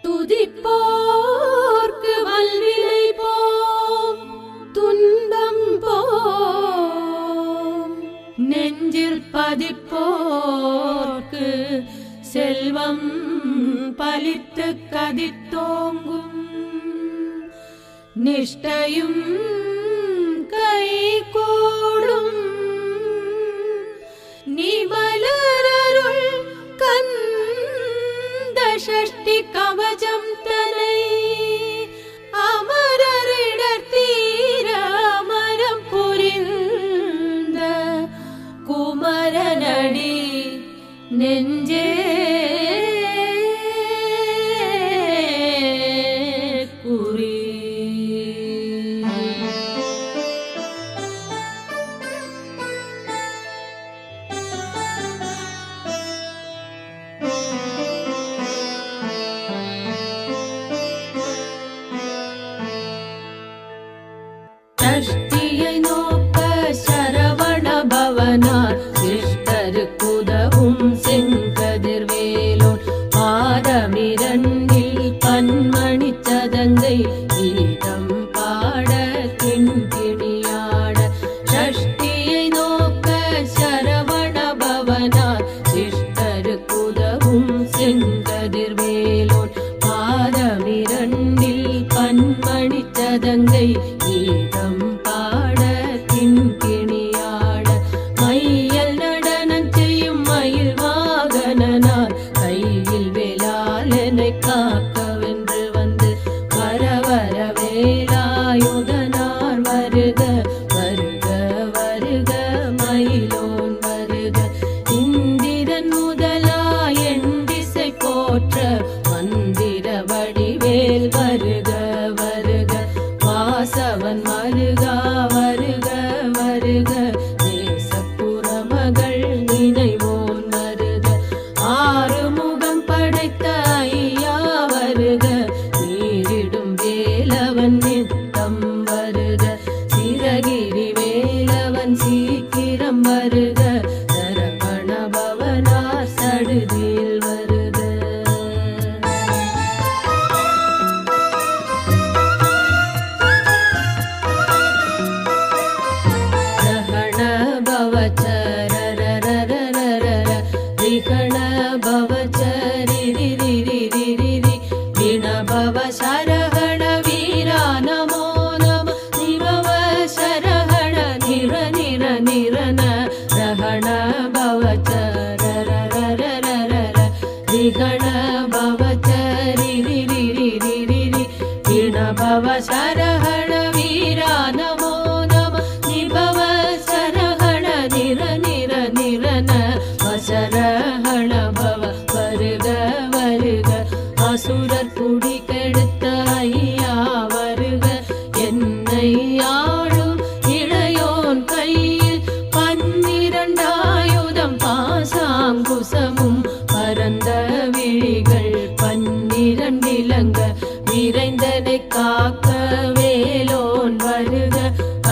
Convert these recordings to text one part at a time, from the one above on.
துதிப்போர்க்கு வல்வினை போம் துன்பம் போம், நெஞ்சில் பதிப்போர்க்கு செல்வம் பலித்து கதித்தோங்கும், நிஷ்டையும் கை கூடும் நிமலரருள் கந்த சஷ்டி கவசம் தனை அமரரிடர் தீர அமரம் புரிந்த குமரனடி நெஞ்சே குறி. சஷ்டியை நோக்க சரவண பவனார் சிஷ்டருக்குதவும் செங்கதிர்வேலோன் பாதமிரண்டில் பன்மணி சதங்கை கீதம் பாட கிண்கிணியாட. சஷ்டியை நோக்க சரவண பவனார் சிஷ்டருக்குதவும் செங்கதிர்வேலோன் பாதமிரண்டில் பன்மணி சதங்கை கீதம் பாட கிண்கிணியாட. மையல் நடனம் செய்யும் மயில் வாகனனார் கையில் வேளாளனை காக்கவென்று வந்து வர வர வேலாயுதனார் வருக வருக வருக மயிலோன் வருக. இந்திரன் முதலாய் எண்டிசை போற்ற மந்திர வடிவேல் வருக வருக. வாசவன் மருகா வருக வருக, தேசப்புறமகள் நினைவோன் வருக. ஆறுமுகம் படைத்த ஐயா வருக, நீரிடும் வேலவன் நித்தம் வருக. சிரகிரி வேலவன் சீக்கிரம் வருக, சரவண பவனார் சடுதியில் வருக. ரிகண பவச்சரிரிரிரிரிரி விண பவ சரகண வீரா நமோ நம. நிபவ சரகண நிர நிர நிரன ரகண பவச்சரரரரரர ரிகண பவச்சரிரிரிரிரிரி விண பவ சரகண வீரா நமோ நம. நிபவ சரகண நிர நிர நிரன சரஹண பவ வருக வருக. அசுரர் குடி கெடுத்த ஐயா வருக, என்னை ஆளும் இளையோன் கையில் பன்னிரண்டாயுதம் பாசாங்குசமும் பரந்த விழிகள் பன்னிரண்டிலங்க விரைந்தனை காக்க வேலோன் வருக.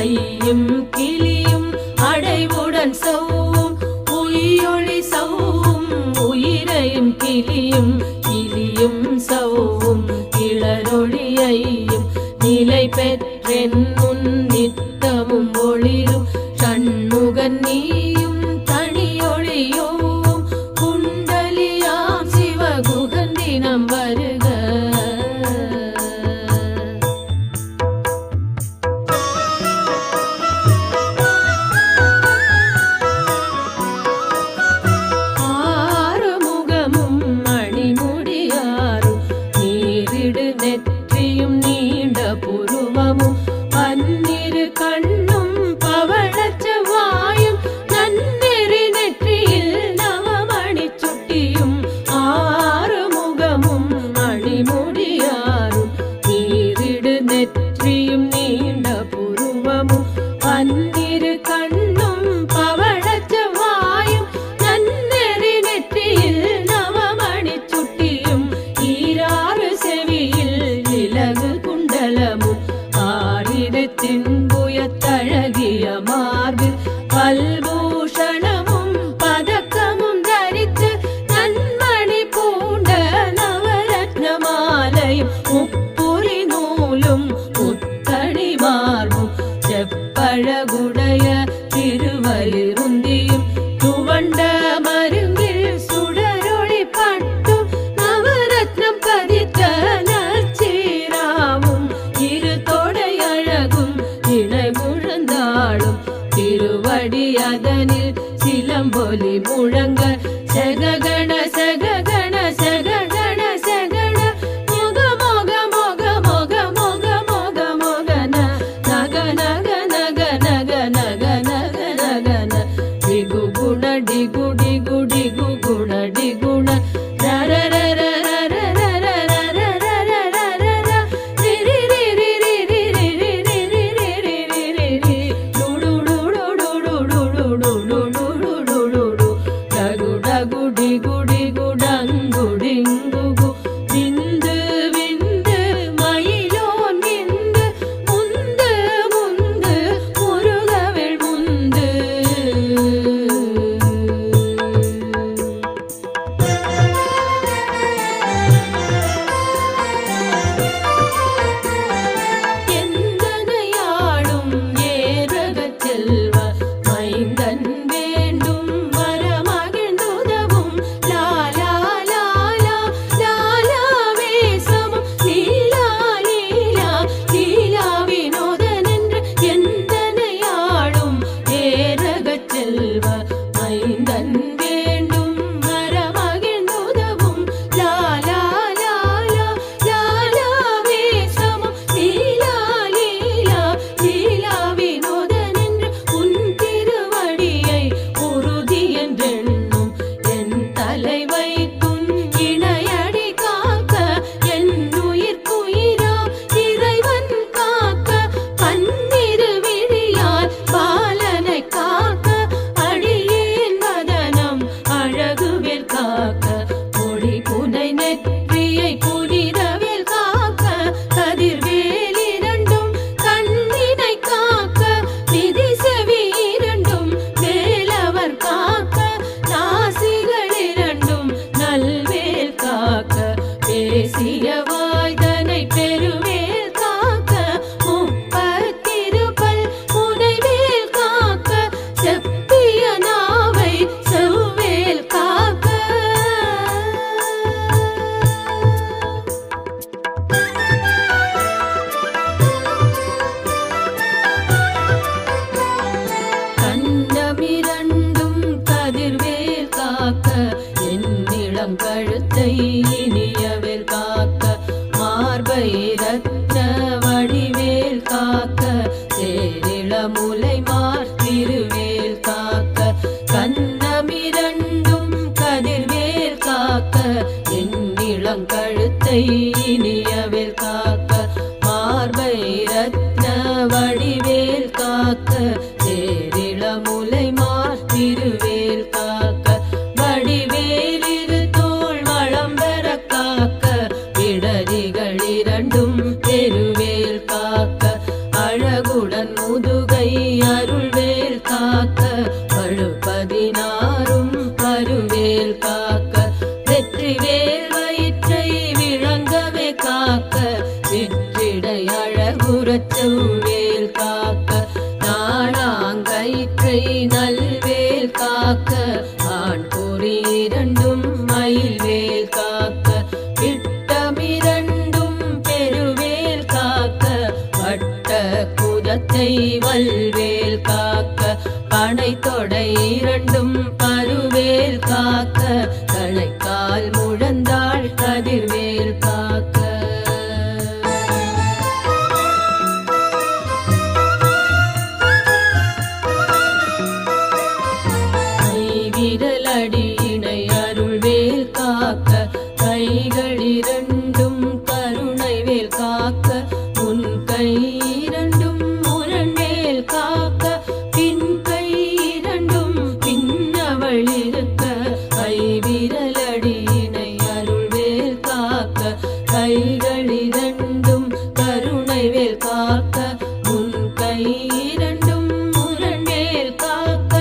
ஐயும் கிளியும் அடைவுடன் சௌவும் உயிரொளி சௌவும் உயிரையும் கிளியும் கிளியும் சௌவும் கிளரொளியையும் நிலை பெற்றென் முன் நித்தமும் ஒளிரும் சண்முகன் நீயும் தனியொளியோவும் குண்டலியாம் சிவகுகன் தினம் வருக. நெற்றியும் நீண்ட புருவமும் கழுத்தை இனியவேல் காக்க, மார்பை ரத்ன வடிவேல் காக்க, சேரிளமுலை மார்த்திருவேல் காக்க, கன்னமிரண்டும் கதிர்வேல் காக்க, என் கழுத்தை இனியவேல் காக்க, மார்பை ரத்ன வடிவேல் காக்க, சேரிளமுலை மார்த்திருவேல் காக்க, வடிவேலிரு தோள் வளம்பெற காக்க, விடதிகள் இரண்டும் பெருவேல் காக்க, அழகுடன் முதுகை அருள்வேல் காக்க, பழுபதினாரும் பருவேல் காக்க, வெற்றிவேல் வயிற்றை விளங்கவே காக்க, சிற்றிடை அழகுறச் செவ்வேல் காக்க, நாணாங்கயிற்றை நல்வேல் காக்க, ஆண் பொறி இரண்டும் மயில்வேல் காக்க, விட்டமிரண்டும் பெருவேல் காக்க, வட்ட குதத்தை வல்வேல் காக்க, பனை தொடை இரண்டும் பருவேல் காக்க, கணைக்கால் முழந்தாள் கதிர்வேல் காக்க, விரலடியினை அருள்வேல் காக்க, கைகள் இரண்டும் கருணைவேல் காக்க, உன் கை இரண்டும் முரண்வேல் காக்க, பின் கை இரண்டும் பின்னவள் இருக்க, கை விரலடியினை அருள்வேல் காக்க, கைகள் இரண்டும் கருணைவேல் காக்க, உன் கை இரண்டும் முரண்வேல் காக்க,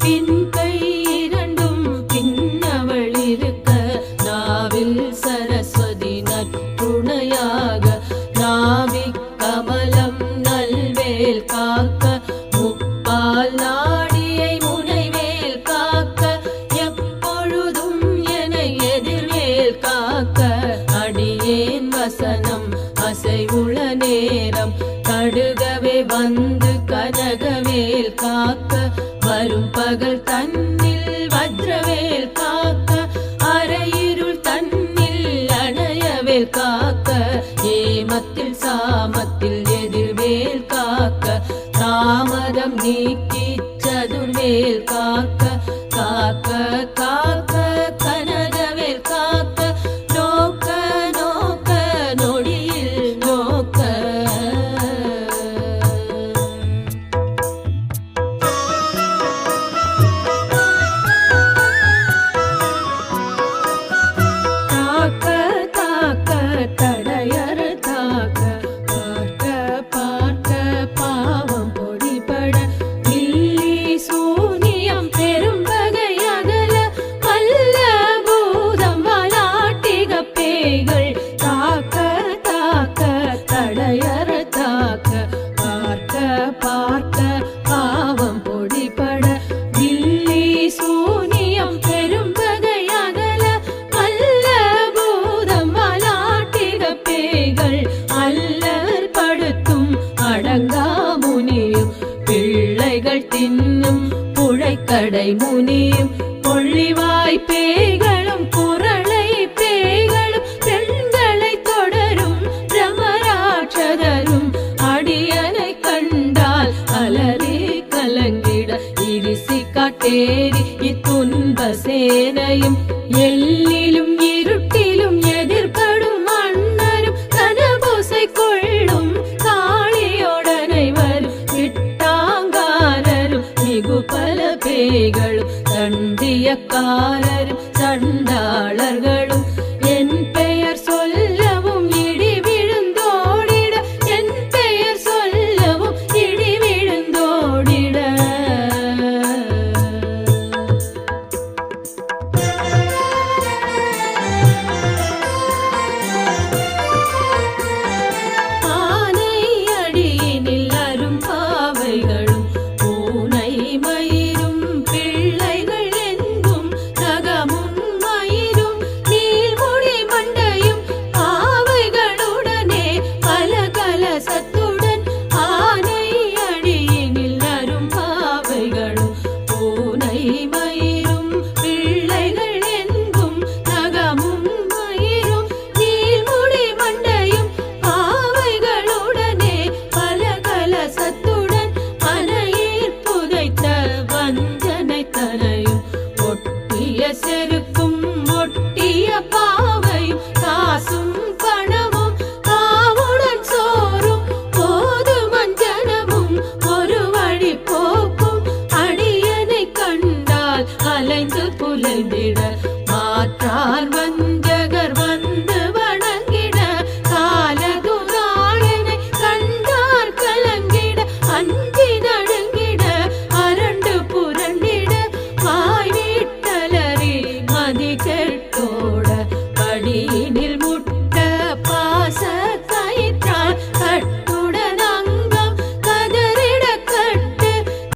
பின் கை இரண்டும் பின்னவள் இருக்க, நாவில் சரஸ்வதி நற்றுணையாக, நாவிக் கமலம் நல்வேல் காக்க, முப்பால் நாடியை முனைவேல் காக்க, எப்பொழுதும் என எதிர்வேல் காக்க, அடியேன் வசனம் அசைவுள நேரம் கடுகவே வந்து கனகவேல் காக்க, வரும் பகல் தன்னில் வஜ்ரவேல் காக்க, அரையிருள் தன்னில் அணையவேல் காக்க, ஏமத்தில் சாமத்தில் எதிர்வேல் காக்க, தாமதம் நீக்கி சதுர்வேல் காக்க, காக்க காக்க கனகவேல் காக்க, ஏறி இத்துன்ப சேனையும் எல்லிலும் இருட்டிலும் எதிர்படும் மன்னரும் கனபூசை கொள்ளும் காளியோடனை வரும் விட்டாங்காரரும் மிகு பல பேய்களும் தண்டியக்காரரும் சண்டாளர்களும் என் பெயர் சொல்லவும் இடி விழுந்தோடிட என் பெயர் சொல்லவும் இடி விழுந்தோடிட ஆனை அடியினில் அரும் பாவைகளும் பூனை மயிரும் பிள்ளைகள் எங்கும் நகமும் மயிரும் நீள்முடி மண்டையும் பாவைகளுடனே பல கலசத்துடன் ஆனை அடியினில் அரும் பாவைகளும் பூனை மயிரும் பிள்ளைகள் எங்கும் நகமும் மயிரும் நீள்முடி மண்டையும் பாவைகளுடனே பல கலசத்துடன் மனையில் புதைத்த வஞ்சனை தனையும் ஒட்டிய செருக்கும் ஒட்டிய பாவையும் காசும் பணமும் காவுடன் சோறும் போது மஞ்சனமும் ஒரு வழி போக்கும் அடியனை கண்டால் அலைந்து புலைந்திட மாற்றார்